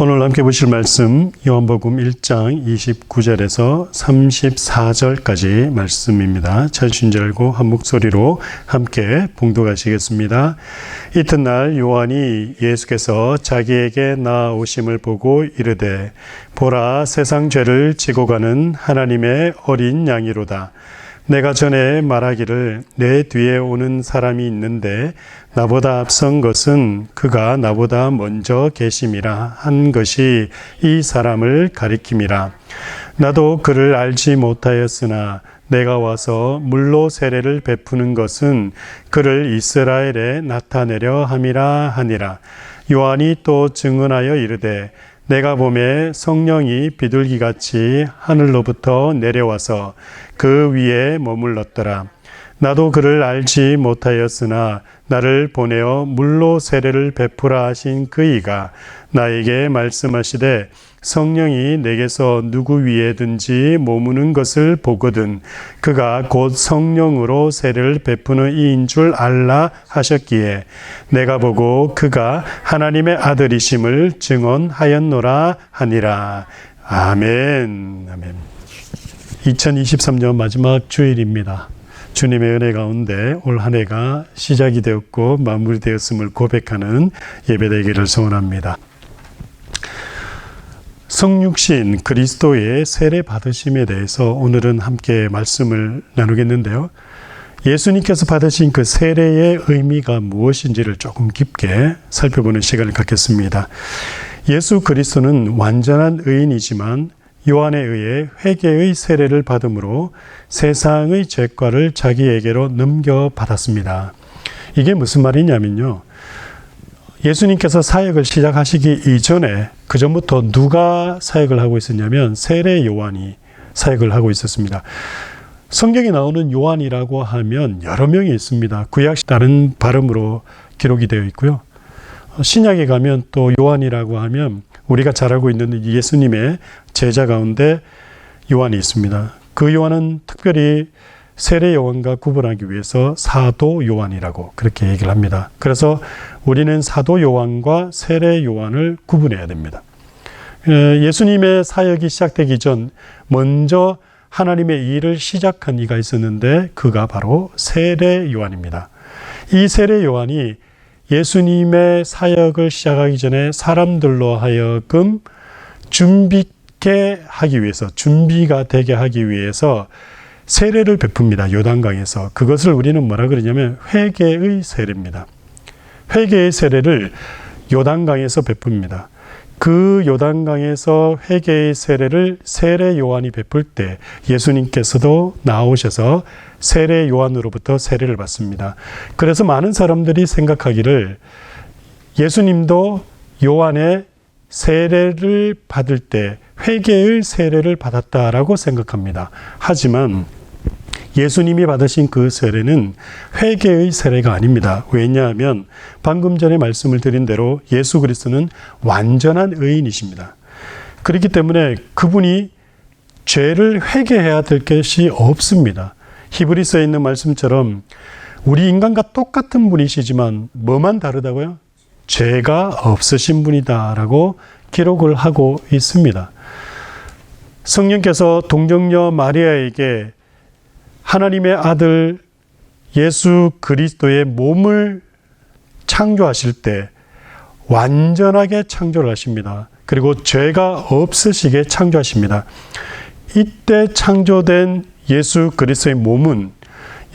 오늘 함께 보실 말씀 요한복음 1장 29절에서 34절까지 말씀입니다. 찾으신 줄 알고 한 목소리로 함께 봉독하시겠습니다. 이튿날 요한이 예수께서 자기에게 나아오심을 보고 이르되 보라, 세상 죄를 지고 가는 하나님의 어린 양이로다. 내가 전에 말하기를 내 뒤에 오는 사람이 있는데 나보다 앞선 것은 그가 나보다 먼저 계심이라 한 것이 이 사람을 가리킴이라. 나도 그를 알지 못하였으나 내가 와서 물로 세례를 베푸는 것은 그를 이스라엘에 나타내려 함이라 하니라. 요한이 또 증언하여 이르되 내가 보매 성령이 비둘기같이 하늘로부터 내려와서 그 위에 머물렀더라. 나도 그를 알지 못하였으나 나를 보내어 물로 세례를 베푸라 하신 그이가 나에게 말씀하시되 성령이 내게서 누구 위에든지 머무는 것을 보거든 그가 곧 성령으로 세례를 베푸는 이인 줄 알라 하셨기에 내가 보고 그가 하나님의 아들이심을 증언하였노라 하니라. 아멘. 아멘. 2023년 마지막 주일입니다. 주님의 은혜 가운데 올 한 해가 시작이 되었고 마무리되었음을 고백하는 예배되기를 소원합니다. 성육신 그리스도의 세례 받으심에 대해서 오늘은 함께 말씀을 나누겠는데요. 예수님께서 받으신 그 세례의 의미가 무엇인지를 조금 깊게 살펴보는 시간을 갖겠습니다. 예수 그리스도는 완전한 의인이지만 요한에 의해 회개의 세례를 받음으로 세상의 죄과를 자기에게로 넘겨받았습니다. 이게 무슨 말이냐면요. 예수님께서 사역을 시작하시기 이전에 그 전부터 누가 사역을 하고 있었냐면 세례 요한이 사역을 하고 있었습니다. 성경에 나오는 요한이라고 하면 여러 명이 있습니다. 구약 다른 발음으로 기록이 되어 있고요. 신약에 가면 또 요한이라고 하면 우리가 잘 알고 있는 예수님의 제자 가운데 요한이 있습니다. 그 요한은 특별히 세례 요한과 구분하기 위해서 사도 요한이라고 그렇게 얘기를 합니다. 그래서 우리는 사도 요한과 세례 요한을 구분해야 됩니다. 예수님의 사역이 시작되기 전 먼저 하나님의 일을 시작한 이가 있었는데 그가 바로 세례 요한입니다. 이 세례 요한이 예수님의 사역을 시작하기 전에 사람들로 하여금 준비가 되게 하기 위해서 세례를 베풉니다. 요단강에서. 그것을 우리는 뭐라 그러냐면 회개의 세례입니다. 회개의 세례를 요단강에서 베풉니다. 그 요단강에서 회개의 세례를 세례 요한이 베풀 때 예수님께서도 나오셔서 세례 요한으로부터 세례를 받습니다. 그래서 많은 사람들이 생각하기를 예수님도 요한의 세례를 받을 때 회개의 세례를 받았다라고 생각합니다. 하지만 예수님이 받으신 그 세례는 회개의 세례가 아닙니다. 왜냐하면 방금 전에 말씀을 드린 대로 예수 그리스도는 완전한 의인이십니다. 그렇기 때문에 그분이 죄를 회개해야 될 것이 없습니다. 히브리서에 있는 말씀처럼 우리 인간과 똑같은 분이시지만 뭐만 다르다고요? 죄가 없으신 분이다라고 기록을 하고 있습니다. 성령께서 동정녀 마리아에게 하나님의 아들 예수 그리스도의 몸을 창조하실 때 완전하게 창조를 하십니다. 그리고 죄가 없으시게 창조하십니다. 이때 창조된 예수 그리스도의 몸은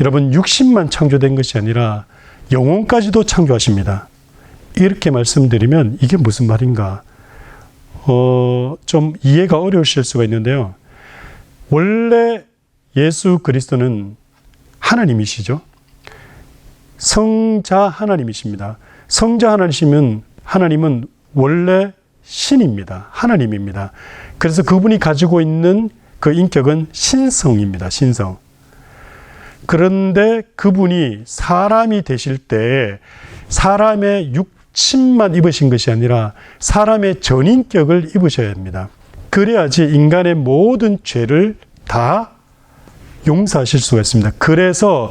여러분 육신만 창조된 것이 아니라 영혼까지도 창조하십니다. 이렇게 말씀드리면 이게 무슨 말인가? 좀 이해가 어려우실 수가 있는데요. 원래 예수 그리스도는 하나님이시죠. 성자 하나님이십니다. 성자 하나님은 원래 신입니다. 하나님입니다. 그래서 그분이 가지고 있는 그 인격은 신성입니다. 신성. 그런데 그분이 사람이 되실 때 사람의 육신만 입으신 것이 아니라 사람의 전인격을 입으셔야 합니다. 그래야지 인간의 모든 죄를 다 용서하실 수가 있습니다. 그래서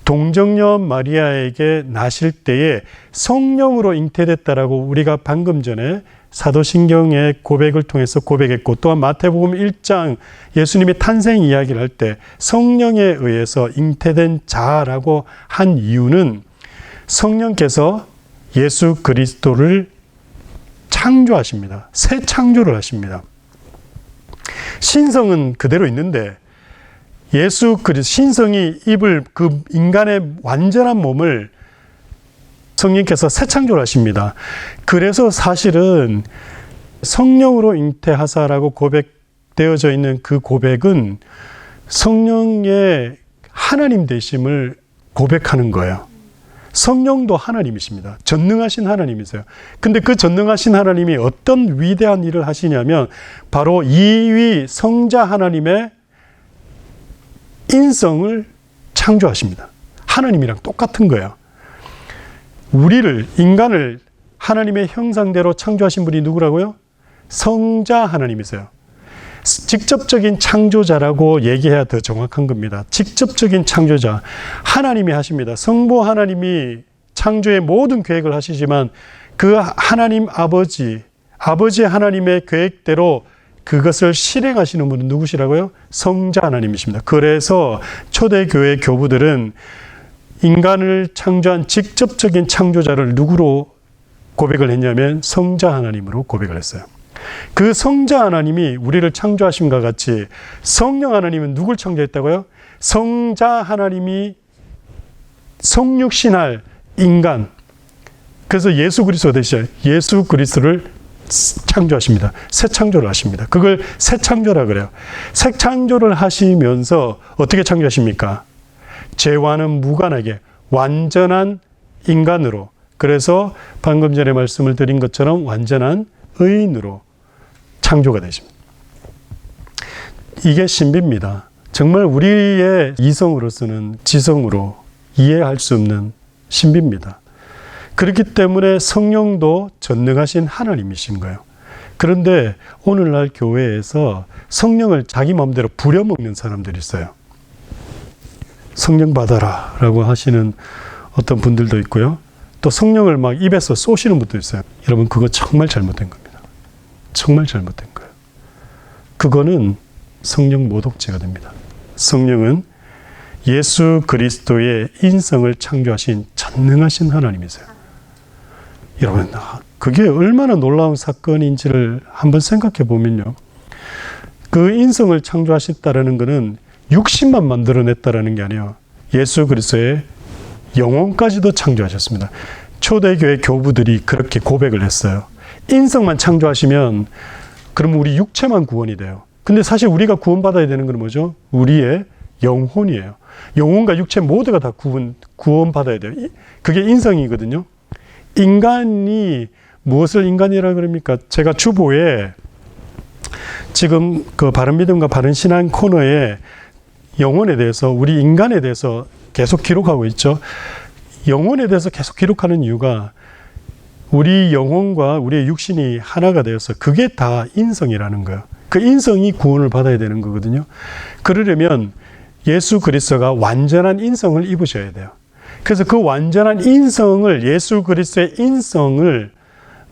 동정녀 마리아에게 나실 때에 성령으로 잉태됐다라고 우리가 방금 전에 사도신경의 고백을 통해서 고백했고, 또한 마태복음 1장 예수님의 탄생 이야기를 할 때 성령에 의해서 잉태된 자라고 한 이유는 성령께서 예수 그리스도를 창조하십니다. 새 창조를 하십니다. 신성은 그대로 있는데 예수 그리스도 신성이 입을 그 인간의 완전한 몸을 성령께서 새 창조를 하십니다. 그래서 사실은 성령으로 잉태하사라고 고백되어져 있는 그 고백은 성령의 하나님 되심을 고백하는 거예요. 성령도 하나님이십니다. 전능하신 하나님이세요. 근데 그 전능하신 하나님이 어떤 위대한 일을 하시냐면 바로 이위 성자 하나님의 인성을 창조하십니다. 하나님이랑 똑같은 거예요. 우리를, 인간을 하나님의 형상대로 창조하신 분이 누구라고요? 성자 하나님이세요. 직접적인 창조자라고 얘기해야 더 정확한 겁니다. 직접적인 창조자. 하나님이 하십니다. 성부 하나님이 창조의 모든 계획을 하시지만 그 하나님 아버지 하나님의 계획대로 그것을 실행하시는 분은 누구시라고요? 성자 하나님이십니다. 그래서 초대교회 교부들은 인간을 창조한 직접적인 창조자를 누구로 고백을 했냐면 성자 하나님으로 고백을 했어요. 그 성자 하나님이 우리를 창조하심과 같이 성령 하나님은 누굴 창조했다고요? 성자 하나님이 성육신할 인간, 그래서 예수 그리스도 대신 예수 그리스도를 창조하십니다. 새 창조를 하십니다. 그걸 새 창조라 그래요. 새 창조를 하시면서 어떻게 창조하십니까? 죄와는 무관하게 완전한 인간으로, 그래서 방금 전에 말씀을 드린 것처럼 완전한 의인으로 창조가 되십니다. 이게 신비입니다. 정말 우리의 이성으로서는 지성으로 이해할 수 없는 신비입니다. 그렇기 때문에 성령도 전능하신 하나님이신 거예요. 그런데 오늘날 교회에서 성령을 자기 마음대로 부려먹는 사람들이 있어요. 성령 받아라 라고 하시는 어떤 분들도 있고요. 또 성령을 막 입에서 쏘시는 분도 있어요. 여러분, 그거 정말 잘못된 겁니다. 정말 잘못된 거예요. 그거는 성령 모독죄가 됩니다. 성령은 예수 그리스도의 인성을 창조하신 전능하신 하나님이세요. 여러분, 그게 얼마나 놀라운 사건인지를 한번 생각해 보면요. 그 인성을 창조하셨다라는 것은 육신만 만들어냈다라는 게 아니에요. 예수 그리스도의 영혼까지도 창조하셨습니다. 초대교회 교부들이 그렇게 고백을 했어요. 인성만 창조하시면 그럼 우리 육체만 구원이 돼요. 근데 사실 우리가 구원받아야 되는 건 뭐죠? 우리의 영혼이에요. 영혼과 육체 모두가 다 구원받아야 돼요. 그게 인성이거든요. 인간이 무엇을 인간이라 그럽니까? 제가 주보에 지금 그 바른믿음과 바른신앙 코너에 영혼에 대해서, 우리 인간에 대해서 계속 기록하고 있죠. 영혼에 대해서 계속 기록하는 이유가 우리 영혼과 우리의 육신이 하나가 되어서 그게 다 인성이라는 거예요. 그 인성이 구원을 받아야 되는 거거든요. 그러려면 예수 그리스도가 완전한 인성을 입으셔야 돼요. 그래서 그 완전한 인성을, 예수 그리스도의 인성을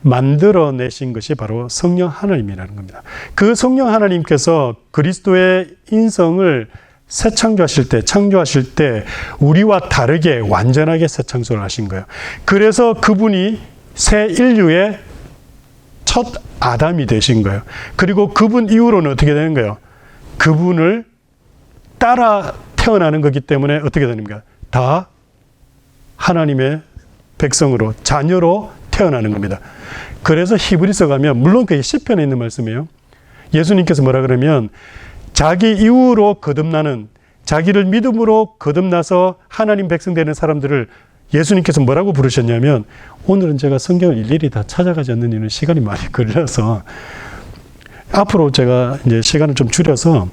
만들어내신 것이 바로 성령 하나님이라는 겁니다. 그 성령 하나님께서 그리스도의 인성을 새 창조하실 때 우리와 다르게 완전하게 새 창조를 하신 거예요. 그래서 그분이 새 인류의 첫 아담이 되신 거예요. 그리고 그분 이후로는 어떻게 되는 거예요? 그분을 따라 태어나는 거기 때문에 어떻게 됩니까? 다 하나님의 백성으로, 자녀로 태어나는 겁니다. 그래서 히브리서 가면, 물론 그게 시편에 있는 말씀이에요. 예수님께서 뭐라 그러면 자기 이후로 거듭나는, 자기를 믿음으로 거듭나서 하나님 백성 되는 사람들을 예수님께서 뭐라고 부르셨냐면, 오늘은 제가 성경을 일일이 다 찾아가지 않는 이유는 시간이 많이 걸려서 앞으로 제가 이제 시간을 좀 줄여서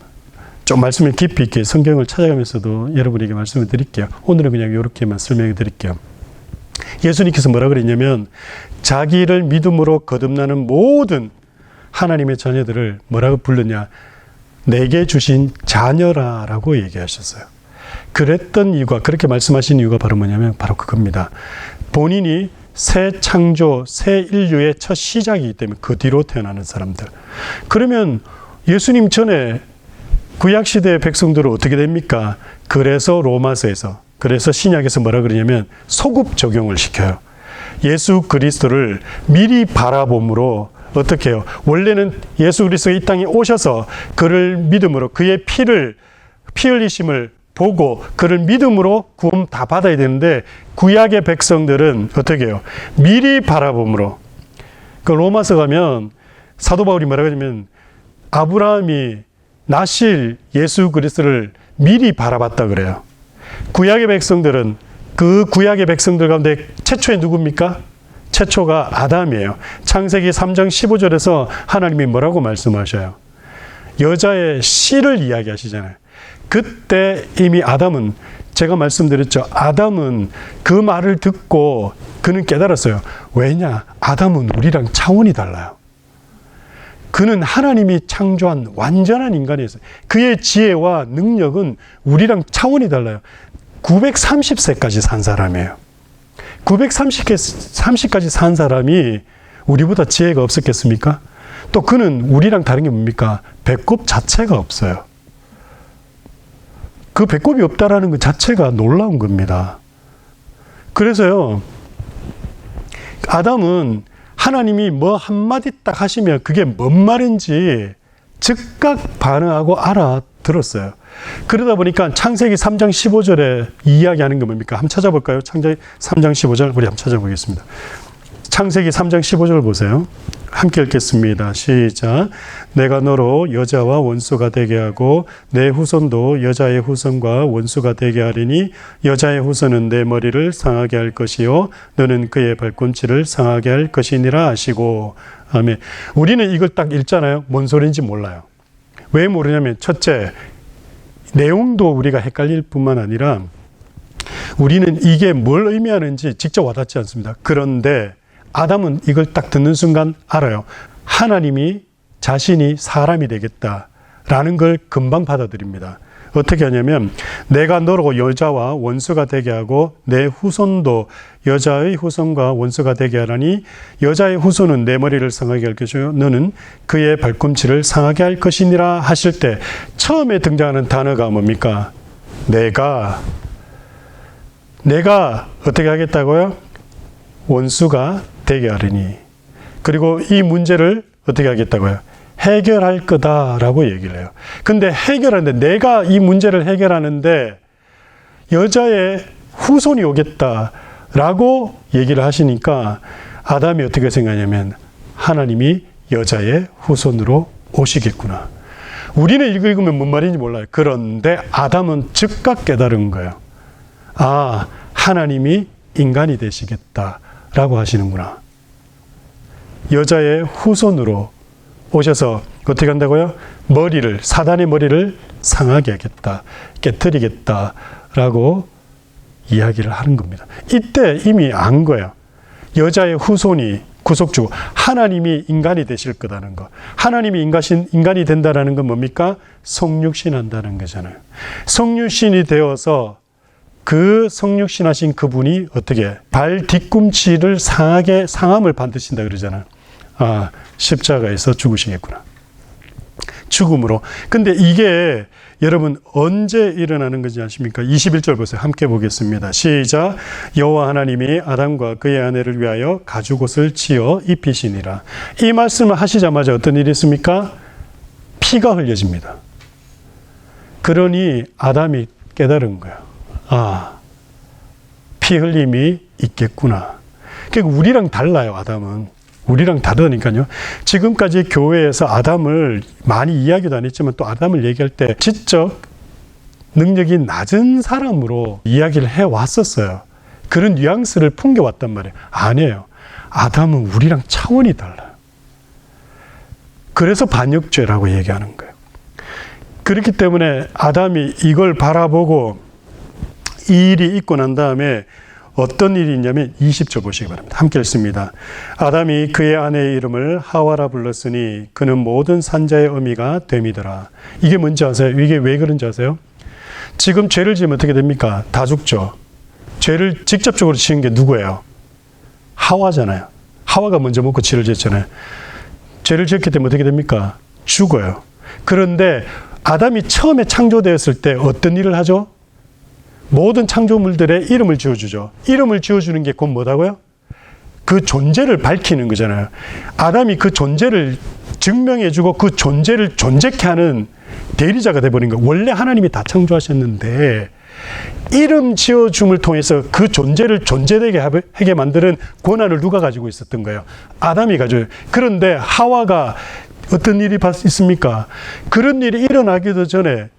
좀 말씀을 깊이 있게 성경을 찾아가면서도 여러분에게 말씀을 드릴게요. 오늘은 그냥 이렇게만 설명해 드릴게요. 예수님께서 뭐라 그랬냐면 자기를 믿음으로 거듭나는 모든 하나님의 자녀들을 뭐라고 불렀냐? 내게 주신 자녀라라고 얘기하셨어요. 그랬던 이유가, 그렇게 말씀하신 이유가 바로 뭐냐면 바로 그겁니다. 본인이 새 창조, 새 인류의 첫 시작이기 때문에 그 뒤로 태어나는 사람들. 그러면 예수님 전에 구약시대의 백성들은 어떻게 됩니까? 그래서 로마서에서, 그래서 신약에서 뭐라 그러냐면 소급 적용을 시켜요. 예수 그리스도를 미리 바라봄으로 어떻게 해요? 원래는 예수 그리스도가 이 땅에 오셔서 그를 믿음으로 그의 피 흘리심을 보고 그를 믿음으로 구원 다 받아야 되는데 구약의 백성들은 어떻게 해요? 미리 바라봄으로. 그 로마서 가면 사도 바울이 뭐라고 하냐면 아브라함이 나실 예수 그리스도를 미리 바라봤다 그래요. 구약의 백성들은 그 구약의 백성들 가운데 최초에 누굽니까? 최초가 아담이에요. 창세기 3장 15절에서 하나님이 뭐라고 말씀하셔요? 여자의 씨를 이야기하시잖아요. 그때 이미 아담은, 제가 말씀드렸죠. 아담은 그 말을 듣고 그는 깨달았어요. 왜냐? 아담은 우리랑 차원이 달라요. 그는 하나님이 창조한 완전한 인간이었어요. 그의 지혜와 능력은 우리랑 차원이 달라요. 930세까지 산 사람이에요. 930까지 산 사람이 우리보다 지혜가 없었겠습니까? 또 그는 우리랑 다른 게 뭡니까? 배꼽 자체가 없어요. 그 배꼽이 없다라는 것 자체가 놀라운 겁니다. 그래서요, 아담은 하나님이 뭐 한마디 딱 하시면 그게 뭔 말인지 즉각 반응하고 알아들었어요. 그러다 보니까 창세기 3장 15절에 이야기하는 게 뭡니까? 한번 찾아볼까요? 창세기 3장 15절 우리 한번 찾아보겠습니다. 창세기 3장 15절 보세요. 함께 읽겠습니다. 시작. 내가 너로 여자와 원수가 되게 하고 내 후손도 여자의 후손과 원수가 되게 하리니 여자의 후손은 내 머리를 상하게 할 것이요 너는 그의 발꿈치를 상하게 할 것이니라 하시고. 아멘. 우리는 이걸 딱 읽잖아요. 뭔 소리인지 몰라요. 왜 모르냐면 첫째, 내용도 우리가 헷갈릴 뿐만 아니라 우리는 이게 뭘 의미하는지 직접 와닿지 않습니다. 그런데 아담은 이걸 딱 듣는 순간 알아요. 하나님이 자신이 사람이 되겠다라는 걸 금방 받아들입니다. 어떻게 하냐면 내가 너로 여자와 원수가 되게 하고 내 후손도 여자의 후손과 원수가 되게 하라니 여자의 후손은 내 머리를 상하게 할 것이요 너는 그의 발꿈치를 상하게 할 것이니라 하실 때 처음에 등장하는 단어가 뭡니까? 내가 어떻게 하겠다고요? 원수가 되게 하리니. 그리고 이 문제를 어떻게 하겠다고요? 해결할 거다라고 얘기를 해요. 근데 해결하는데 내가 이 문제를 해결하는데 여자의 후손이 오겠다라고 얘기를 하시니까 아담이 어떻게 생각하냐면 하나님이 여자의 후손으로 오시겠구나. 우리는 읽으면 뭔 말인지 몰라요. 그런데 아담은 즉각 깨달은 거예요. 아, 하나님이 인간이 되시겠다라고 하시는구나. 여자의 후손으로 오셔서 어떻게 한다고요? 사단의 머리를 상하게 하겠다, 깨뜨리겠다라고 이야기를 하는 겁니다. 이때 이미 안 거예요. 여자의 후손이 구속주고 하나님이 인간이 되실 거다는 거. 하나님이 인간이 된다라는 건 뭡니까? 성육신한다는 거잖아요. 성육신이 되어서 그 성육신하신 그분이 어떻게 발 뒤꿈치를 상함을 받으신다 그러잖아요. 아, 십자가에서 죽으시겠구나. 죽음으로. 근데 이게 여러분 언제 일어나는 건지 아십니까? 21절 보세요. 함께 보겠습니다. 시작. 여호와 하나님이 아담과 그의 아내를 위하여 가죽옷을 지어 입히시니라. 이 말씀을 하시자마자 어떤 일이 있습니까? 피가 흘려집니다. 그러니 아담이 깨달은 거예요. 아, 피 흘림이 있겠구나. 그러니까 우리랑 달라요, 아담은. 우리랑 다르다니까요. 지금까지 교회에서 아담을 많이 이야기도 안 했지만 또 아담을 얘기할 때 지적 능력이 낮은 사람으로 이야기를 해왔었어요. 그런 뉘앙스를 풍겨왔단 말이에요. 아니에요. 아담은 우리랑 차원이 달라요. 그래서 반역죄라고 얘기하는 거예요. 그렇기 때문에 아담이 이걸 바라보고 이 일이 있고 난 다음에 어떤 일이 있냐면 20절 보시기 바랍니다. 함께 읽습니다. 아담이 그의 아내의 이름을 하와라 불렀으니 그는 모든 산자의 어미가 됨이더라. 이게 뭔지 아세요? 이게 왜 그런지 아세요? 지금 죄를 지으면 어떻게 됩니까? 다 죽죠. 죄를 직접적으로 지은 게 누구예요? 하와잖아요. 하와가 먼저 먹고 죄를 지었잖아요. 죄를 지었기 때문에 어떻게 됩니까? 죽어요. 그런데 아담이 처음에 창조되었을 때 어떤 일을 하죠? 모든 창조물들의 이름을 지어주죠. 이름을 지어주는 게 곧 뭐다고요? 그 존재를 밝히는 거잖아요. 아담이 그 존재를 증명해주고 그 존재를 존재케 하는 대리자가 돼버린 거예요. 원래 하나님이 다 창조하셨는데 이름 지어줌을 통해서 그 존재를 존재되게 하게 만드는 권한을 누가 가지고 있었던 거예요? 아담이 가져요. 그런데 하와가 어떤 일이 있습니까? 그런 일이 일어나기도 전에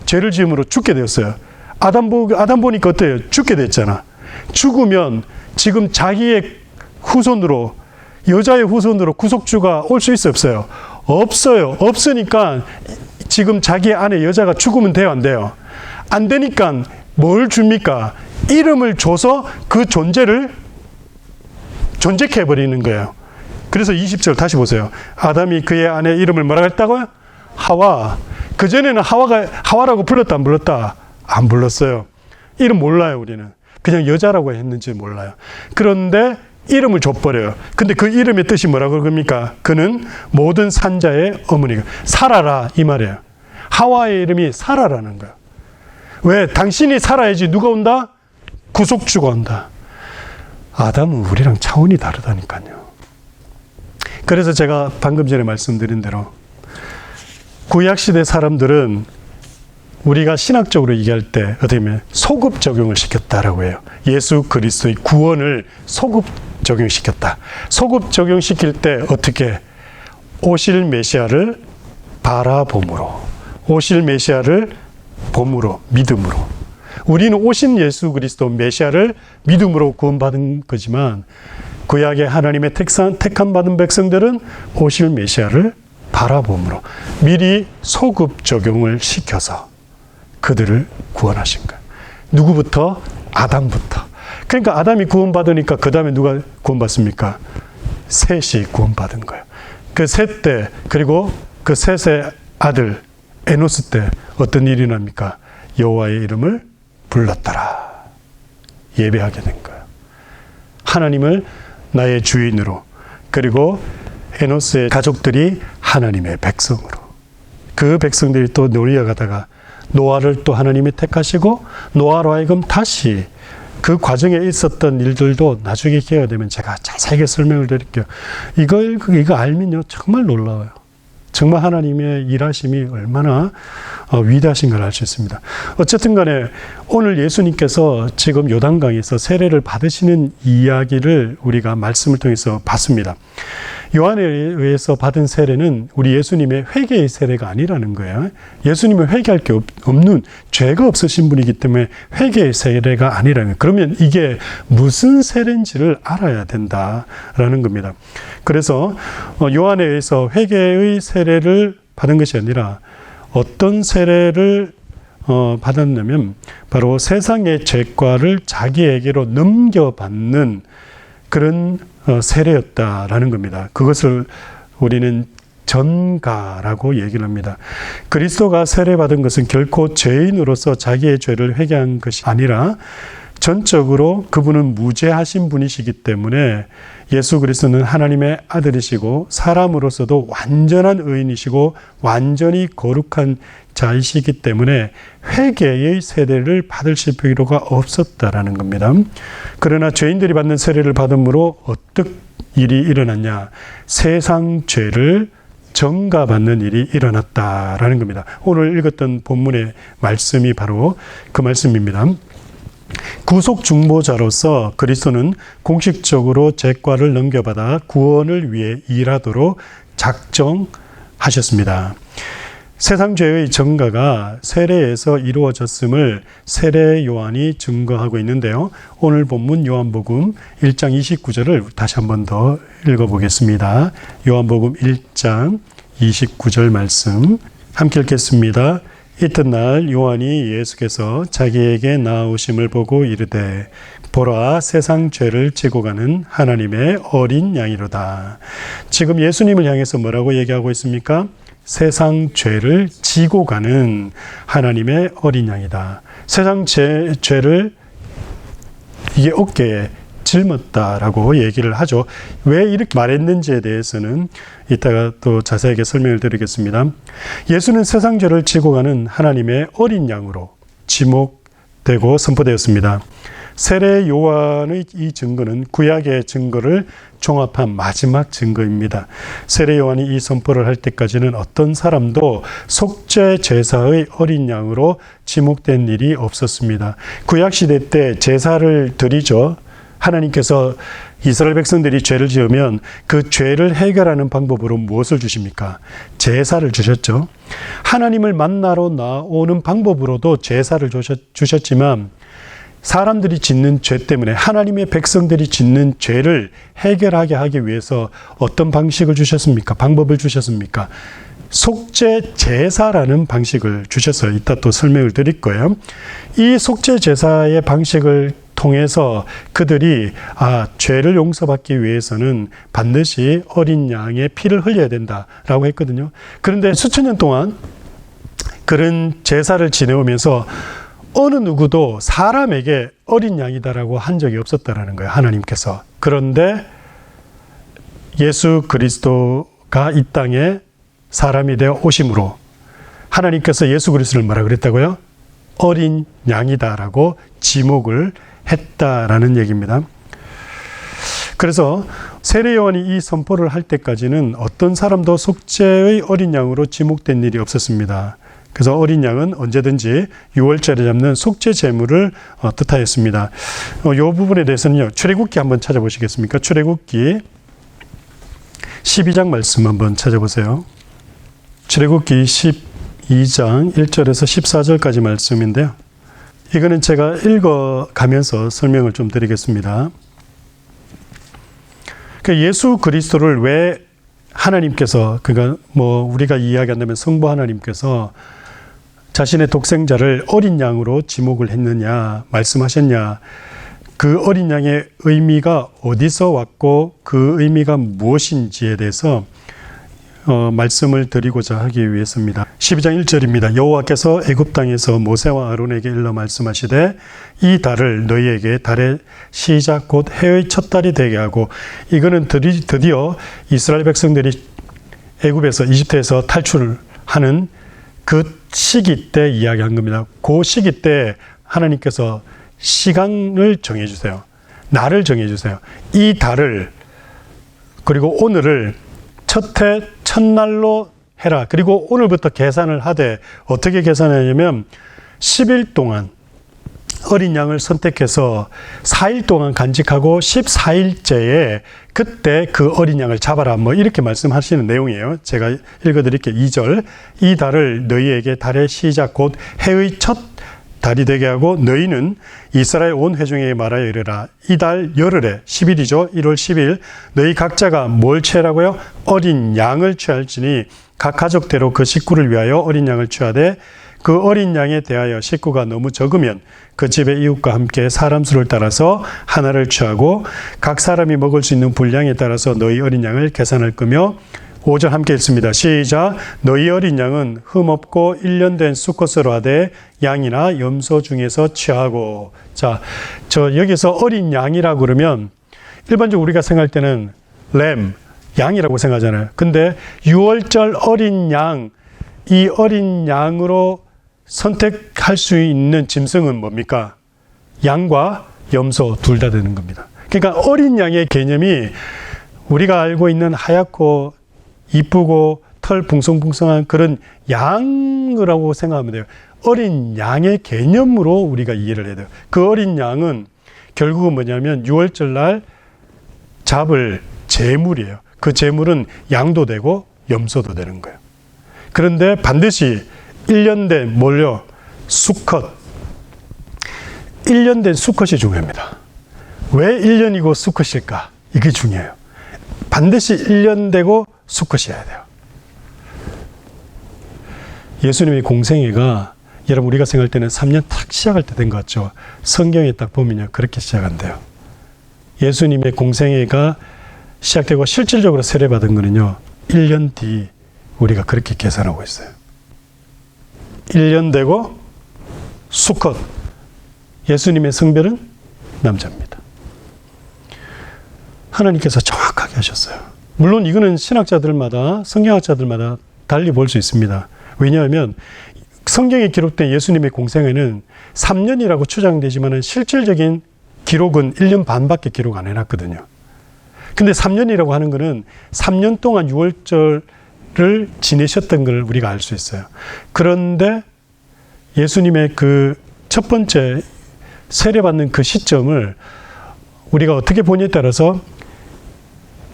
죄를 지음으로 죽게 되었어요. 아담 보니까 어때요? 죽게 됐잖아. 죽으면 지금 자기의 후손으로, 여자의 후손으로 구속주가 올 수 있어요? 없어요? 없어요. 없으니까 지금 자기 안에 여자가 죽으면 돼요? 안 돼요? 안 되니까 뭘 줍니까? 이름을 줘서 그 존재를 존재케 해버리는 거예요. 그래서 20절 다시 보세요. 아담이 그의 아내 이름을 뭐라고 했다고요? 하와. 그전에는 하와라고 불렀다 안 불렀다? 안 불렀어요. 이름 몰라요, 우리는. 그냥 여자라고 했는지 몰라요. 그런데 이름을 줘버려요. 근데 그 이름의 뜻이 뭐라고 그럽니까? 그는 모든 산자의 어머니가. 살아라, 이 말이에요. 하와의 이름이 살아라는 거예요. 왜? 당신이 살아야지 누가 온다? 구속주가 온다. 아담은 우리랑 차원이 다르다니까요. 그래서 제가 방금 전에 말씀드린 대로 구약시대 사람들은 우리가 신학적으로 얘기할 때 어떻게 보면 소급 적용을 시켰다라고 해요. 예수 그리스도의 구원을 소급 적용시켰다. 소급 적용시킬 때 어떻게? 오실 메시아를 바라봄으로, 오실 메시아를 봄으로, 믿음으로. 우리는 오신 예수 그리스도 메시아를 믿음으로 구원받은 거지만 구약의 하나님의 택함 받은 백성들은 오실 메시아를 바라봄으로 미리 소급 적용을 시켜서 그들을 구원하신 거예요. 누구부터? 아담부터. 그러니까 아담이 구원받으니까 그 다음에 누가 구원받습니까? 셋이 구원받은 거예요. 그 셋 때, 그리고 그 셋의 아들 에노스 때 어떤 일이 납니까? 여호와의 이름을 불렀더라. 예배하게 된 거예요. 하나님을 나의 주인으로, 그리고 에노스의 가족들이 하나님의 백성으로. 그 백성들이 또 노리어가다가 노아를 또 하나님이 택하시고 노아로 하여금 다시 그 과정에 있었던 일들도 나중에 기회가 되면 제가 자세하게 설명을 드릴게요. 이거 알면요 정말 놀라워요. 정말 하나님의 일하심이 얼마나 위대하신 걸 알 수 있습니다. 어쨌든 간에 오늘 예수님께서 지금 요단강에서 세례를 받으시는 이야기를 우리가 말씀을 통해서 봤습니다. 요한에 의해서 받은 세례는 우리 예수님의 회개의 세례가 아니라는 거예요. 예수님은 회개할 게 없는, 죄가 없으신 분이기 때문에 회개의 세례가 아니라는 거예요. 그러면 이게 무슨 세례인지를 알아야 된다라는 겁니다. 그래서 요한에 의해서 회개의 세례를 받은 것이 아니라 어떤 세례를 받았냐면 바로 세상의 죄과를 자기에게로 넘겨받는 그런 세례였다라는 겁니다. 그것을 우리는 전가라고 얘기를 합니다. 그리스도가 세례받은 것은 결코 죄인으로서 자기의 죄를 회개한 것이 아니라 전적으로 그분은 무죄하신 분이시기 때문에 예수 그리스도는 하나님의 아들이시고 사람으로서도 완전한 의인이시고 완전히 거룩한 자이시기 때문에 회개의 세례를 받으실 필요가 없었다라는 겁니다. 그러나 죄인들이 받는 세례를 받음으로 어떤 일이 일어났냐? 세상 죄를 전가받는 일이 일어났다라는 겁니다. 오늘 읽었던 본문의 말씀이 바로 그 말씀입니다. 구속 중보자로서 그리스도는 공식적으로 죄과를 넘겨받아 구원을 위해 일하도록 작정하셨습니다. 세상 죄의 전가가 세례에서 이루어졌음을 세례 요한이 증거하고 있는데요. 오늘 본문 요한복음 1장 29절을 다시 한 번 더 읽어보겠습니다. 요한복음 1장 29절 말씀 함께 읽겠습니다. 이튿날 요한이 예수께서 자기에게 나아오심을 보고 이르되 보라 세상 죄를 지고 가는 하나님의 어린 양이로다. 지금 예수님을 향해서 뭐라고 얘기하고 있습니까? 세상 죄를 지고 가는 하나님의 어린 양이다. 세상 죄를 이게 어깨에 짊었다라고 얘기를 하죠. 왜 이렇게 말했는지에 대해서는 이따가 또 자세하게 설명을 드리겠습니다. 예수는 세상 죄를 지고 가는 하나님의 어린 양으로 지목되고 선포되었습니다. 세례 요한의 이 증거는 구약의 증거를 종합한 마지막 증거입니다. 세례 요한이 이 선포를 할 때까지는 어떤 사람도 속죄 제사의 어린 양으로 지목된 일이 없었습니다. 구약 시대 때 제사를 드리죠. 하나님께서 이스라엘 백성들이 죄를 지으면 그 죄를 해결하는 방법으로 무엇을 주십니까? 제사를 주셨죠. 하나님을 만나러 나오는 방법으로도 제사를 주셨지만 사람들이 짓는 죄 때문에 하나님의 백성들이 짓는 죄를 해결하게 하기 위해서 어떤 방식을 주셨습니까? 방법을 주셨습니까? 속죄 제사라는 방식을 주셔서 이따 또 설명을 드릴 거예요. 이 속죄 제사의 방식을 통해서 그들이 죄를 용서받기 위해서는 반드시 어린 양의 피를 흘려야 된다라고 했거든요. 그런데 수천 년 동안 그런 제사를 지내오면서 어느 누구도 사람에게 어린 양이다라고 한 적이 없었다라는 거예요. 하나님께서. 그런데 예수 그리스도가 이 땅에 사람이 되어 오심으로 하나님께서 예수 그리스도를 뭐라 그랬다고요? 어린 양이다라고 지목을 했다라는 얘기입니다. 그래서 세례 요한이 이 선포를 할 때까지는 어떤 사람도 속죄의 어린 양으로 지목된 일이 없었습니다. 그래서 어린 양은 언제든지 유월절에 잡는 속죄 제물을 뜻하였습니다. 이 부분에 대해서는요. 출애굽기 한번 찾아보시겠습니까? 출애굽기 12장 말씀 한번 찾아보세요. 출애굽기 12장 1절에서 14절까지 말씀인데요. 이거는 제가 읽어가면서 설명을 좀 드리겠습니다. 예수 그리스도를 왜 하나님께서, 그러니까 우리가 이야기한다면 성부 하나님께서 자신의 독생자를 어린 양으로 지목을 했느냐, 말씀하셨냐, 그 어린 양의 의미가 어디서 왔고 그 의미가 무엇인지에 대해서 말씀을 드리고자 하기 위해서입니다. 12장 1절입니다. 여호와께서 애굽 땅에서 모세와 아론에게 일러 말씀하시되 이 달을 너희에게 달의 시작 곧 해의 첫 달이 되게 하고, 이거는 드디어 이스라엘 백성들이 애굽에서 이집트에서 탈출하는 그 시기 때 이야기한 겁니다. 그 시기 때 하나님께서 시간을 정해주세요. 날을 정해주세요. 이 달을, 그리고 오늘을 첫해 첫날로 해라. 그리고 오늘부터 계산을 하되, 어떻게 계산하냐면 10일 동안 어린 양을 선택해서 4일 동안 간직하고 14일째에 그때 그 어린 양을 잡아라. 이렇게 말씀하시는 내용이에요. 제가 읽어드릴게요. 2절. 이 달을 너희에게 달의 시작 곧 해의 첫 달이 되게 하고 너희는 이스라엘 온 회중에게 말하여 이르라. 이달 열흘에 10일이죠. 1월 10일 너희 각자가 뭘 취하라고요? 어린 양을 취할지니 각 가족대로 그 식구를 위하여 어린 양을 취하되 그 어린 양에 대하여 식구가 너무 적으면 그 집의 이웃과 함께 사람 수를 따라서 하나를 취하고 각 사람이 먹을 수 있는 분량에 따라서 너희 어린 양을 계산할 거며, 5절 함께 읽습니다. 시작. 너희 어린 양은 흠없고 1년 된 수컷으로 하되 양이나 염소 중에서 취하고. 자, 여기서 어린 양이라고 그러면 일반적으로 우리가 생각할 때는 램, 양이라고 생각하잖아요. 근데 6월절 어린 양, 이 어린 양으로 선택할 수 있는 짐승은 뭡니까? 양과 염소 둘 다 되는 겁니다. 그러니까 어린 양의 개념이 우리가 알고 있는 하얗고 이쁘고 털 붕성붕성한 그런 양이라고 생각하면 돼요. 어린 양의 개념으로 우리가 이해를 해야 돼요. 그 어린 양은 결국은 뭐냐면 6월절 날 잡을 제물이에요. 그 제물은 양도 되고 염소도 되는 거예요. 그런데 반드시 1년 된 수컷. 1년 된 수컷이 중요합니다. 왜 1년이고 수컷일까? 이게 중요해요. 반드시 1년 되고 수컷이어야 돼요. 예수님의 공생애가 여러분 우리가 생각할 때는 3년 탁 시작할 때 된 것 같죠? 성경에 딱 보면요. 그렇게 시작한대요. 예수님의 공생애가 시작되고 실질적으로 세례받은 거는요. 1년 뒤 우리가 그렇게 계산하고 있어요. 1년 되고 수컷. 예수님의 성별은 남자입니다. 하나님께서 정확하게 하셨어요. 물론 이거는 신학자들마다, 성경학자들마다 달리 볼 수 있습니다. 왜냐하면 성경에 기록된 예수님의 공생애는 3년이라고 추정되지만 실질적인 기록은 1년 반밖에 기록 안 해놨거든요. 근데 3년이라고 하는 것은 3년 동안 유월절을 지내셨던 걸 우리가 알 수 있어요. 그런데 예수님의 그 첫 번째 세례받는 그 시점을 우리가 어떻게 보냐에 따라서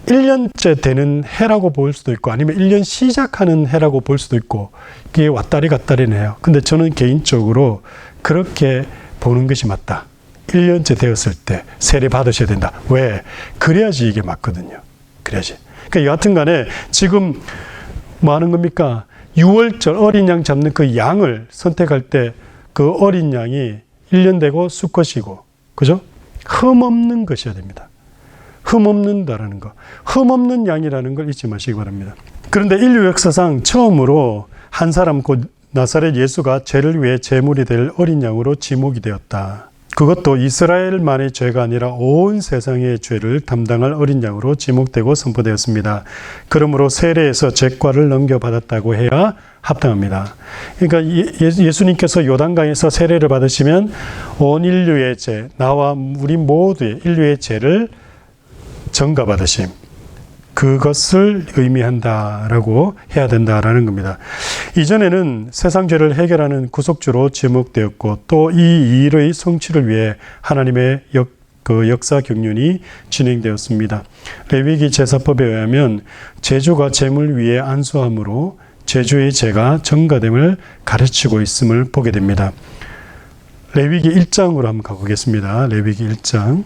1년째 되는 해라고 볼 수도 있고 아니면 1년 시작하는 해라고 볼 수도 있고 그게 왔다리 갔다리는 해요. 근데 저는 개인적으로 그렇게 보는 것이 맞다. 1년째 되었을 때 세례 받으셔야 된다. 왜? 그래야지 이게 맞거든요. 그래야지. 그러니까 여하튼 간에 지금 뭐 하는 겁니까? 6월절 어린 양 잡는 그 양을 선택할 때 그 어린 양이 1년 되고 수컷이고, 그죠? 흠 없는 것이어야 됩니다. 흠 없는다라는 거. 흠 없는 양이라는 걸 잊지 마시기 바랍니다. 그런데 인류 역사상 처음으로 한 사람 곧 나사렛 예수가 죄를 위해 제물이 될 어린 양으로 지목이 되었다. 그것도 이스라엘만의 죄가 아니라 온 세상의 죄를 담당할 어린 양으로 지목되고 선포되었습니다. 그러므로 세례에서 죄과를 넘겨받았다고 해야 합당합니다. 그러니까 예수님께서 요단강에서 세례를 받으시면 온 인류의 죄, 나와 우리 모두의 인류의 죄를 전가받으심, 그것을 의미한다라고 해야 된다라는 겁니다. 이전에는 세상 죄를 해결하는 구속주로 지목되었고 또 이 일의 성취를 위해 하나님의 역사 경륜이 진행되었습니다. 레위기 제사법에 의하면 제주가 제물 위에 안수함으로 제주의 죄가 전가됨을 가르치고 있음을 보게 됩니다. 레위기 1장으로 한번 가보겠습니다. 레위기 1장.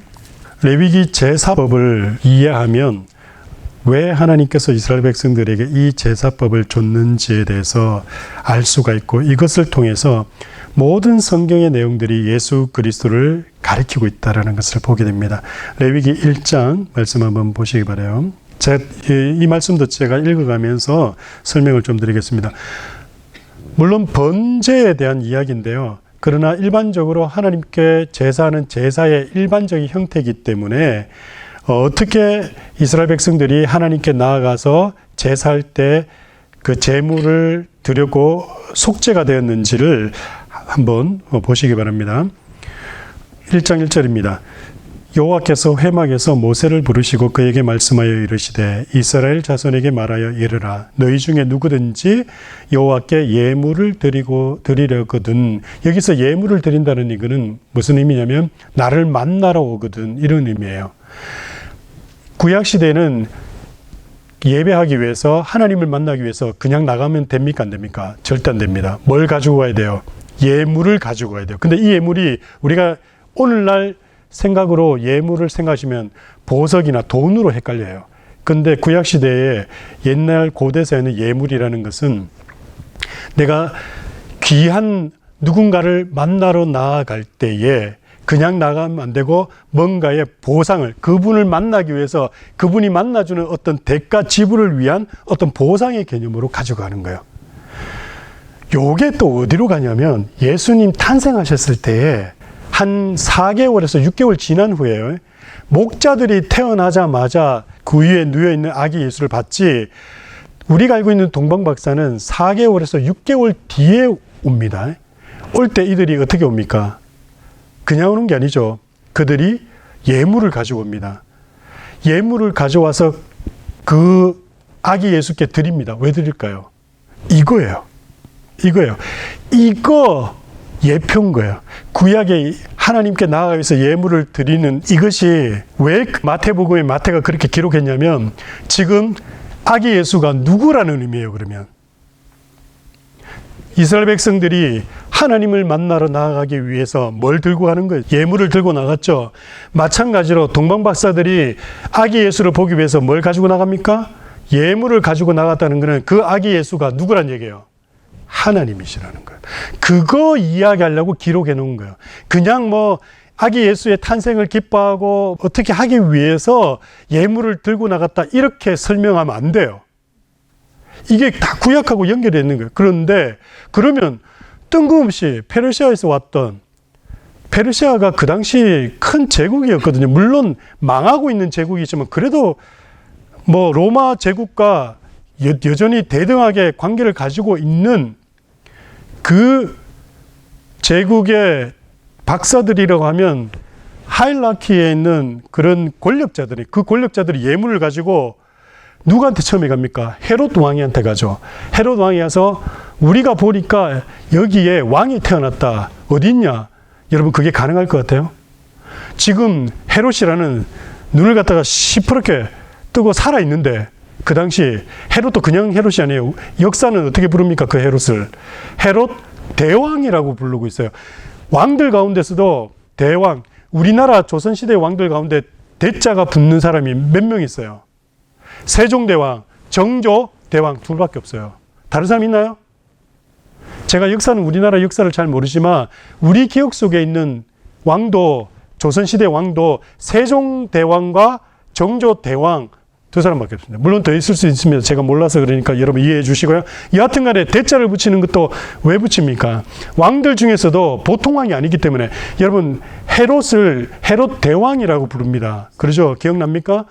레위기 제사법을 이해하면 왜 하나님께서 이스라엘 백성들에게 이 제사법을 줬는지에 대해서 알 수가 있고 이것을 통해서 모든 성경의 내용들이 예수 그리스도를 가리키고 있다는 것을 보게 됩니다. 레위기 1장 말씀 한번 보시기 바라요. 이 말씀도 제가 읽어가면서 설명을 좀 드리겠습니다. 물론 번제에 대한 이야기인데요. 그러나 일반적으로 하나님께 제사하는 제사의 일반적인 형태이기 때문에 어떻게 이스라엘 백성들이 하나님께 나아가서 제사할 때 그 제물을 드리고 속죄가 되었는지를 한번 보시기 바랍니다. 1장 1절입니다. 여호와께서 회막에서 모세를 부르시고 그에게 말씀하여 이르시되 이스라엘 자손에게 말하여 이르라 너희 중에 누구든지 여호와께 예물을 드리려거든. 여기서 예물을 드린다는 이거는 무슨 의미냐면 나를 만나러 오거든, 이런 의미예요. 구약시대에는 예배하기 위해서, 하나님을 만나기 위해서 그냥 나가면 됩니까? 안 됩니까? 절대 안 됩니다. 뭘 가지고 가야 돼요? 예물을 가지고 가야 돼요. 근데 이 예물이 우리가 오늘날 생각으로 예물을 생각하시면 보석이나 돈으로 헷갈려요. 근데 구약시대에 옛날 고대사에는 예물이라는 것은 내가 귀한 누군가를 만나러 나아갈 때에 그냥 나가면 안 되고 뭔가의 보상을, 그분을 만나기 위해서 그분이 만나주는 어떤 대가 지불을 위한 어떤 보상의 개념으로 가져가는 거예요. 요게 또 어디로 가냐면 예수님 탄생하셨을 때에 한 4개월에서 6개월 지난 후에 목자들이 태어나자마자 그 위에 누워있는 아기 예수를 봤지, 우리가 알고 있는 동방박사는 4개월에서 6개월 뒤에 옵니다. 올 때 이들이 어떻게 옵니까? 그냥 오는 게 아니죠. 그들이 예물을 가지고 옵니다. 예물을 가져와서 그 아기 예수께 드립니다. 왜 드릴까요? 이거예요. 이거 예표인 거예요. 구약에 하나님께 나아가기 위해서 예물을 드리는 이것이 왜 마태복음에 마태가 그렇게 기록했냐면 지금 아기 예수가 누구라는 의미예요. 그러면 이스라엘 백성들이 하나님을 만나러 나아가기 위해서 뭘 들고 가는 거예요? 예물을 들고 나갔죠. 마찬가지로 동방박사들이 아기 예수를 보기 위해서 뭘 가지고 나갑니까? 예물을 가지고 나갔다는 것은 그 아기 예수가 누구란 얘기예요? 하나님이시라는 거예요. 그거 이야기하려고 기록해 놓은 거예요. 그냥 뭐 아기 예수의 탄생을 기뻐하고 어떻게 하기 위해서 예물을 들고 나갔다 이렇게 설명하면 안 돼요. 이게 다 구약하고 연결되어 있는 거예요. 그런데 그러면 뜬금없이 페르시아에서 왔던 페르시아가 그 당시 큰 제국이었거든요. 물론 망하고 있는 제국이지만 그래도 뭐 로마 제국과 여전히 대등하게 관계를 가지고 있는 그 제국의 박사들이라고 하면 하이라키에 있는 그런 권력자들이, 그 권력자들이 예물을 가지고 누구한테 처음에 갑니까? 헤롯 왕이한테 가죠. 헤롯 왕이 와서 우리가 보니까 여기에 왕이 태어났다. 어디 있냐? 여러분 그게 가능할 것 같아요? 지금 헤롯이라는 눈을 갖다가 시퍼렇게 뜨고 살아있는데 그 당시 헤롯도 그냥 헤롯이 아니에요. 역사는 어떻게 부릅니까? 그 헤롯을. 헤롯 대왕이라고 부르고 있어요. 왕들 가운데서도 대왕, 우리나라 조선시대 왕들 가운데 대자가 붙는 사람이 몇 명 있어요? 세종대왕, 정조대왕 둘밖에 없어요. 다른 사람 있나요? 제가 역사는 우리나라 역사를 잘 모르지만 우리 기억 속에 있는 왕도, 조선시대 왕도 세종대왕과 정조대왕 두 사람밖에 없습니다. 물론 더 있을 수 있습니다. 제가 몰라서 그러니까 여러분 이해해 주시고요. 여하튼 간에 대자를 붙이는 것도 왜 붙입니까? 왕들 중에서도 보통 왕이 아니기 때문에 여러분 헤롯을 헤롯 대왕이라고 부릅니다. 그러죠? 기억납니까?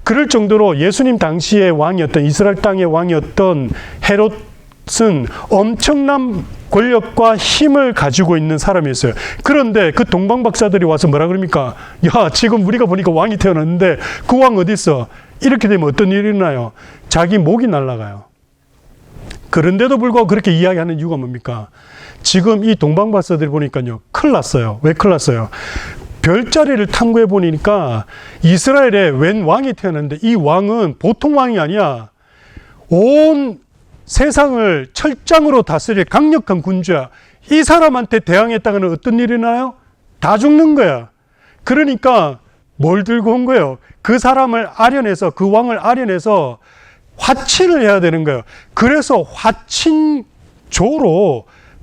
그럴 정도로 예수님 당시의 왕이었던, 이스라엘 땅의 왕이었던 헤롯은 엄청난 권력과 힘을 가지고 있는 사람이었어요. 그런데 그 동방박사들이 와서 뭐라 그럽니까? 야, 지금 우리가 보니까 왕이 태어났는데 그 왕 어디 있어? 이렇게 되면 어떤 일이 일어나요? 자기 목이 날아가요. 그런데도 불구하고 그렇게 이야기하는 이유가 뭡니까? 지금 이 동방박사들이 보니까요, 큰일 났어요. 왜 큰일 났어요? 별자리를 탐구해 보니까 이스라엘에 웬 왕이 태어났는데 이 왕은 보통 왕이 아니야. 온 세상을 철장으로 다스릴 강력한 군주야. 이 사람한테 대항했다가는 어떤 일이 나요? 다 죽는 거야. 그러니까 뭘 들고 온 거예요? 그 사람을 아련해서, 그 왕을 아련해서 화친을 해야 되는 거예요. 그래서 화친조로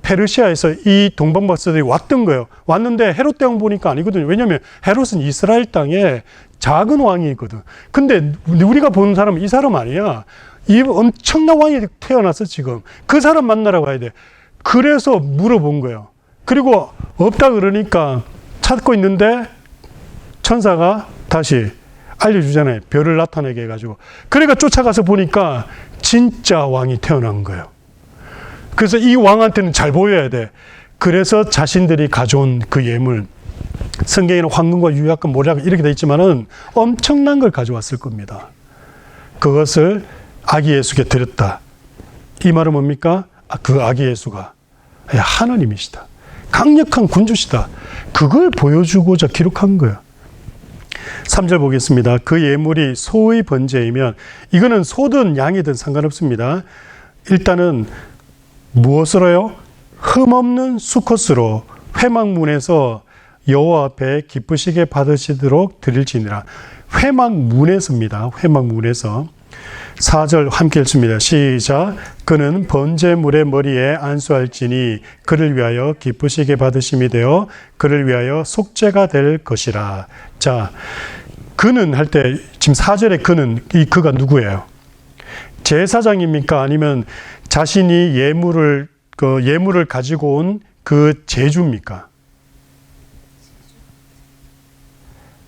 페르시아에서 이 동방박사들이 왔던 거예요. 왔는데 헤롯 대왕 보니까 아니거든요. 왜냐하면 헤롯은 이스라엘 땅에 작은 왕이거든. 근데 우리가 보는 사람은 이 사람 아니야. 이 엄청난 왕이 태어났어 지금. 그 사람 만나러 가야 돼. 그래서 물어본 거예요. 그리고 없다 그러니까 찾고 있는데 천사가 다시 알려주잖아요. 별을 나타내게 해가지고. 그러니까 쫓아가서 보니까 진짜 왕이 태어난 거예요. 그래서 이 왕한테는 잘 보여야 돼. 그래서 자신들이 가져온 그 예물, 성경에는 황금과 유약과 모략 이렇게 돼 있지만은 엄청난 걸 가져왔을 겁니다. 그것을 아기 예수께 드렸다. 이 말은 뭡니까? 그 아기 예수가 하나님이시다. 강력한 군주시다. 그걸 보여주고자 기록한 거예요. 3절 보겠습니다. 그 예물이 소의 번제이면, 이거는 소든 양이든 상관없습니다. 일단은 무엇으로요? 흠없는 수컷으로 회막문에서 여호와 앞에 기쁘시게 받으시도록 드릴지니라. 회막문에서입니다. 회막문에서. 4절 함께 읽습니다. 시작. 그는 번제물의 머리에 안수할지니 그를 위하여 기쁘시게 받으심이 되어 그를 위하여 속죄가 될 것이라. 자, 그는 할 때 지금 4절에 그는, 이 그가 누구예요? 제사장입니까? 아니면 자신이 예물을 가지고 온 그 제주입니까?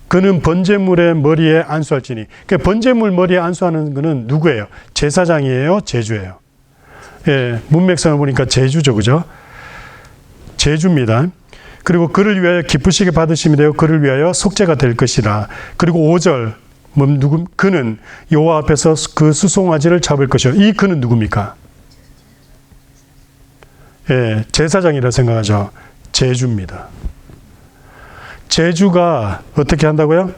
그는 번제물의 머리에 안수할지니. 그러니까 번제물 머리에 안수하는 것은 누구예요? 제사장이에요? 제주예요? 예, 문맥상을 보니까 제주죠, 그죠? 제주입니다. 그리고 그를 위하여 기쁘시게 받으심이 되어 그를 위하여 속죄가 될 것이라. 그리고 5절, 그는 여호와 앞에서 그 수송아지를 잡을 것이요. 이 그는 누굽니까? 예, 제사장이라 생각하죠. 제주입니다. 제주가 어떻게 한다고요?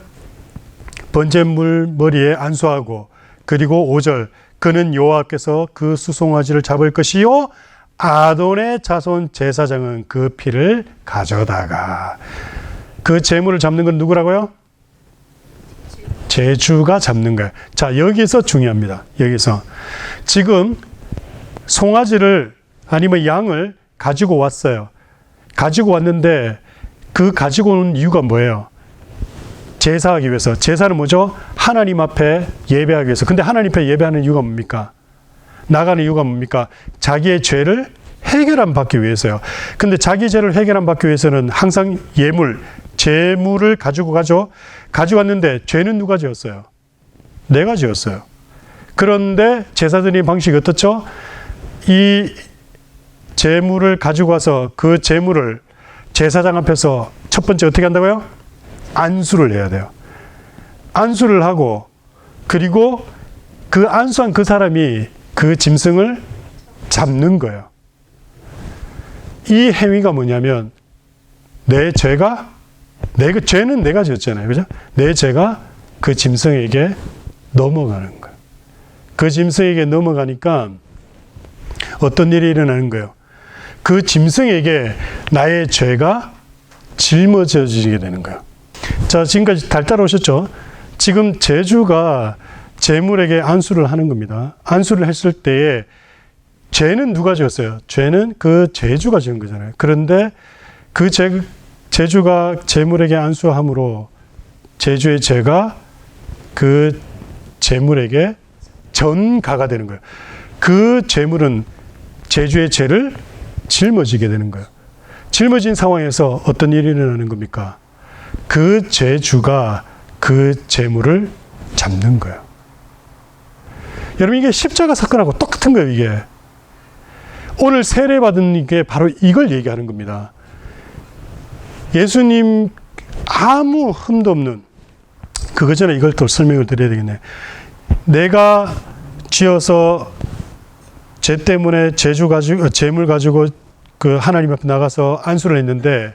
번제물 머리에 안수하고, 그리고 5절, 그는 여호와께서 그 수송아지를 잡을 것이요 아돈의 자손 제사장은 그 피를 가져다가. 그 제물을 잡는 건 누구라고요? 제주가 잡는 거예요. 자, 여기서 중요합니다. 여기서 지금 송아지를 아니면 양을 가지고 왔어요. 가지고 왔는데 그 가지고 오는 이유가 뭐예요? 제사하기 위해서. 제사는 뭐죠? 하나님 앞에 예배하기 위해서. 근데 하나님 앞에 예배하는 이유가 뭡니까? 나가는 이유가 뭡니까? 자기의 죄를 해결함 받기 위해서요. 근데 자기 죄를 해결함 받기 위해서는 항상 재물을 가지고 가죠. 가져왔는데 죄는 누가 지었어요? 내가 지었어요. 그런데 제사드리는 방식이 어떻죠? 이 재물을 가지고 와서 그 재물을 제사장 앞에서 첫 번째 어떻게 한다고요? 안수를 해야 돼요. 안수를 하고, 그리고 그 안수한 그 사람이 그 짐승을 잡는 거예요. 이 행위가 뭐냐면 내 죄가, 죄는 내가 지었잖아요. 그죠? 내 죄가 그 짐승에게 넘어가는 거예요. 그 짐승에게 넘어가니까 어떤 일이 일어나는 거예요? 그 짐승에게 나의 죄가 짊어져지게 되는 거예요. 자, 지금까지 잘 따라오셨죠? 지금 제주가 재물에게 안수를 하는 겁니다. 안수를 했을 때에 죄는 누가 지었어요? 죄는 그 제주가 지은 거잖아요. 그런데 그 제주가 재물에게 안수함으로 제주의 죄가 그 재물에게 전가가 되는 거예요. 그 재물은 제주의 죄를 짊어지게 되는 거예요. 짊어진 상황에서 어떤 일이 일어나는 겁니까? 그 제주가 그 재물을 잡는 거예요. 여러분, 이게 십자가 사건하고 똑같은 거예요, 이게. 오늘 세례받은 게 바로 이걸 얘기하는 겁니다. 예수님 아무 흠도 없는, 그거 전에 이걸 또 설명을 드려야 되겠네. 내가 지어서 죄 때문에 재물 가지고 그 하나님 앞에 나가서 안수를 했는데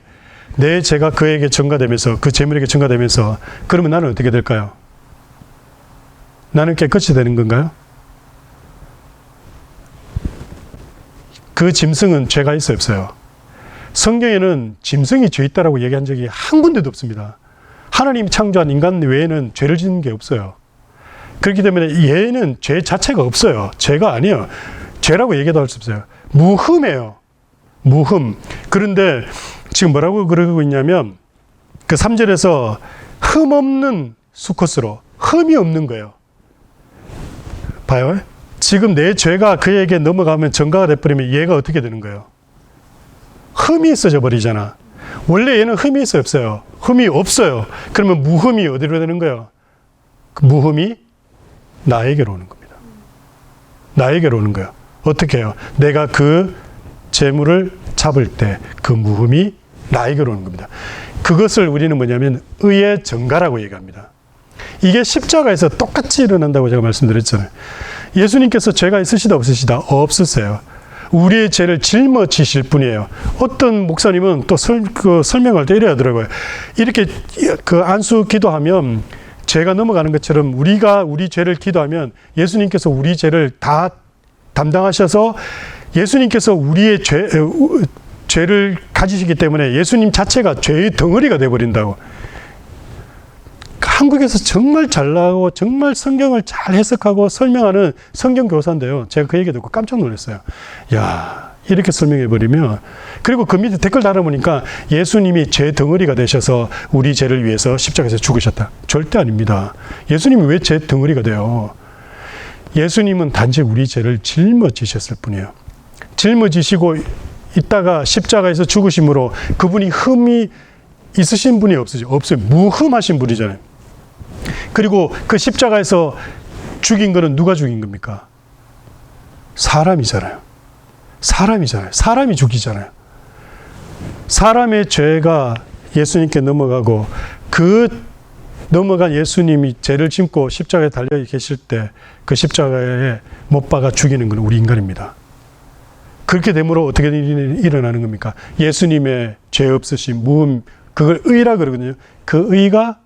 내 죄가 그에게 전가되면서, 그 재물에게 전가되면서, 그러면 나는 어떻게 될까요? 나는 깨끗이 되는 건가요? 그 짐승은 죄가 있어요, 없어요? 성경에는 짐승이 죄 있다라고 얘기한 적이 한 군데도 없습니다. 하나님 창조한 인간 외에는 죄를 짓는 게 없어요. 그렇기 때문에 얘는 죄 자체가 없어요. 죄가 아니에요. 죄라고 얘기도 할 수 없어요. 무흠이에요. 무흠. 그런데 지금 뭐라고 그러고 있냐면 그 3절에서 흠 없는 수컷으로, 흠이 없는 거예요. 봐요. 지금 내 죄가 그에게 넘어가면 전가가 돼버리면 얘가 어떻게 되는 거예요? 흠이 있어져 버리잖아. 원래 얘는 흠이 있어요, 없어요? 흠이 없어요. 그러면 무흠이 어디로 되는 거예요? 그 무흠이 나에게로 오는 겁니다. 나에게로 오는 거예요. 어떻게 해요? 내가 그 재물을 잡을 때 그 무흠이 나에게로 오는 겁니다. 그것을 우리는 뭐냐면 의의 전가라고 얘기합니다. 이게 십자가에서 똑같이 일어난다고 제가 말씀드렸잖아요. 예수님께서 죄가 있으시다 없으시다? 없으세요. 우리의 죄를 짊어지실 분이에요. 어떤 목사님은 또 설명할 때 이래 하더라고요. 이렇게 그 안수 기도하면 죄가 넘어가는 것처럼 우리가 우리 죄를 기도하면 예수님께서 우리 죄를 다 담당하셔서 예수님께서 우리의 죄를 가지시기 때문에 예수님 자체가 죄의 덩어리가 되어버린다고. 한국에서 정말 잘 나오고 정말 성경을 잘 해석하고 설명하는 성경 교사인데요. 제가 그 얘기 듣고 깜짝 놀랐어요. 야, 이렇게 설명해버리면. 그리고 그 밑에 댓글 달아보니까 예수님이 죄 덩어리가 되셔서 우리 죄를 위해서 십자가에서 죽으셨다. 절대 아닙니다. 예수님이 왜 죄 덩어리가 돼요? 예수님은 단지 우리 죄를 짊어지셨을 뿐이에요. 짊어지시고 있다가 십자가에서 죽으심으로 그분이 흠이 있으신 분이 없어요. 무흠하신 분이잖아요. 그리고 그 십자가에서 죽인 거는 누가 죽인 겁니까? 사람이잖아요. 사람이 죽이잖아요. 사람의 죄가 예수님께 넘어가고 그 넘어간 예수님이 죄를 짐고 십자가에 달려 계실 때 그 십자가에 못 박아 죽이는 건 우리 인간입니다. 그렇게 되므로 어떻게 일어나는 겁니까? 예수님의 죄 없으신 무흠, 그걸 의라 그러거든요. 그 의가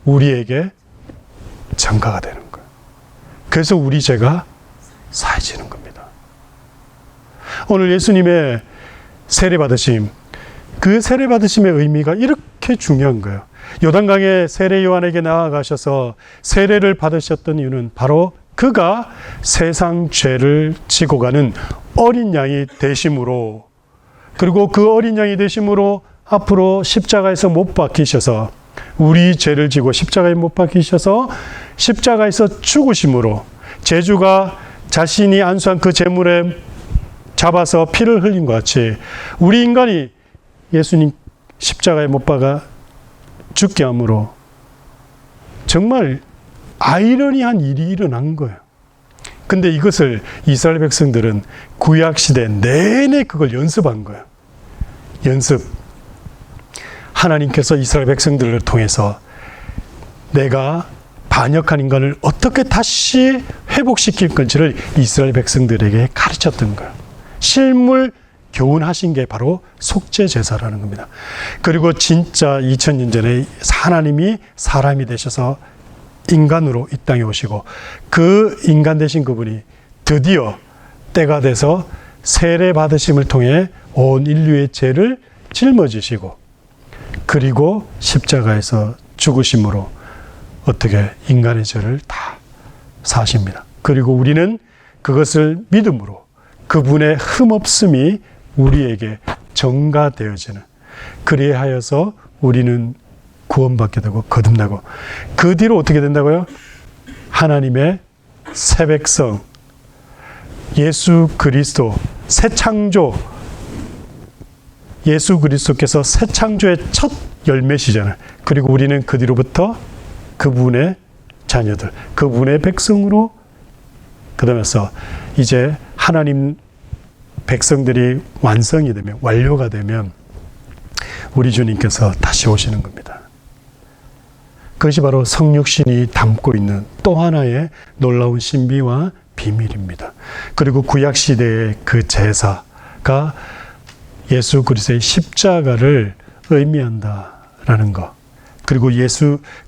우리에게 전가가 되는 거예요. 그래서 우리 죄가 사해지는 겁니다. 오늘 예수님의 세례받으심, 그 세례받으심의 의미가 이렇게 중요한 거예요. 요단강에 세례 요한에게 나아가셔서 세례를 받으셨던 이유는 바로 그가 세상 죄를 지고 가는 어린 양이 되심으로, 그리고 그 어린 양이 되심으로 앞으로 십자가에서 못 박히셔서 우리 죄를 지고 십자가에 못 박히셔서 십자가에서 죽으심으로 제주가 자신이 안수한 그 제물에 잡아서 피를 흘린 것 같이 우리 인간이 예수님 십자가에 못 박아 죽게 함으로 정말 아이러니한 일이 일어난 거예요. 근데 이것을 이스라엘 백성들은 구약시대 내내 그걸 연습한 거예요. 연습. 하나님께서 이스라엘 백성들을 통해서 내가 반역한 인간을 어떻게 다시 회복시킬 건지를 이스라엘 백성들에게 가르쳤던 거예요. 실물 교훈하신 게 바로 속죄 제사라는 겁니다. 그리고 진짜 2000년 전에 하나님이 사람이 되셔서 인간으로 이 땅에 오시고 그 인간 되신 그분이 드디어 때가 돼서 세례 받으심을 통해 온 인류의 죄를 짊어지시고 그리고 십자가에서 죽으심으로 어떻게 인간의 죄를 다 사십니다. 그리고 우리는 그것을 믿음으로 그분의 흠없음이 우리에게 전가되어지는, 그리하여서 우리는 구원받게 되고 거듭나고 그 뒤로 어떻게 된다고요? 하나님의 새 백성, 예수 그리스도, 새 창조, 예수 그리스도께서 새 창조의 첫 열매시잖아요. 그리고 우리는 그 뒤로부터 그분의 자녀들, 그분의 백성으로 그러면서 이제 하나님 백성들이 완성이 되면, 완료가 되면 우리 주님께서 다시 오시는 겁니다. 그것이 바로 성육신이 담고 있는 또 하나의 놀라운 신비와 비밀입니다. 그리고 구약시대의 그 제사가 예수 그리스도의 십자가를 의미한다라는 것. 그리고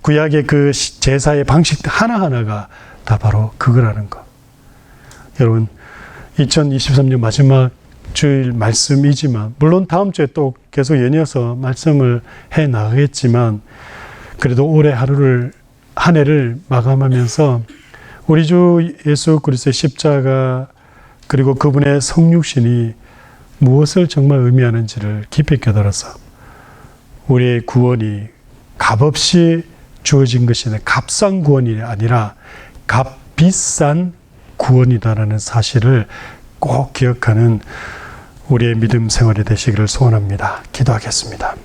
구약의 그 제사의 방식 하나하나가 다 바로 그거라는 것. 여러분, 2023년 마지막 주일 말씀이지만, 물론 다음 주에 또 계속 연이어서 말씀을 해 나가겠지만, 그래도 올해 한 해를 마감하면서 우리 주 예수 그리스도의 십자가 그리고 그분의 성육신이 무엇을 정말 의미하는지를 깊이 깨달아서 우리의 구원이 값없이 주어진 것이 아니라 값싼 구원이 아니라 값비싼 구원이다라는 사실을 꼭 기억하는 우리의 믿음 생활이 되시기를 소원합니다. 기도하겠습니다.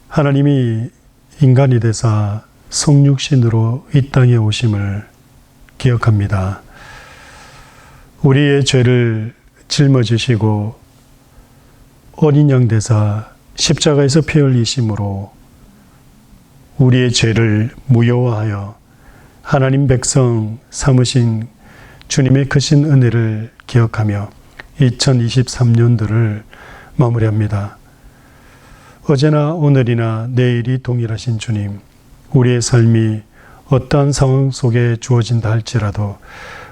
하나님이 인간이 되사 성육신으로 이 땅에 오심을 기억합니다. 우리의 죄를 짊어지시고 어린 양 되사 십자가에서 피 흘리심으로 우리의 죄를 무효화하여 하나님 백성 삼으신 주님의 크신 은혜를 기억하며 2023년도를 마무리합니다. 어제나 오늘이나 내일이 동일하신 주님, 우리의 삶이 어떠한 상황 속에 주어진다 할지라도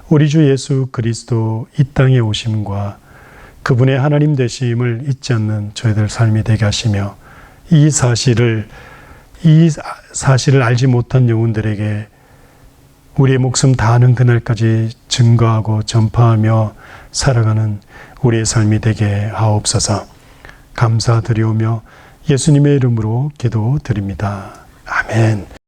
우리 주 예수 그리스도 이 땅에 오심과 그분의 하나님 되심을 잊지 않는 저희들 삶이 되게 하시며 이 사실을 알지 못한 영혼들에게 우리의 목숨 다하는 그날까지 증거하고 전파하며 살아가는 우리의 삶이 되게 하옵소서. 감사드리오며 예수님의 이름으로 기도드립니다. 아멘.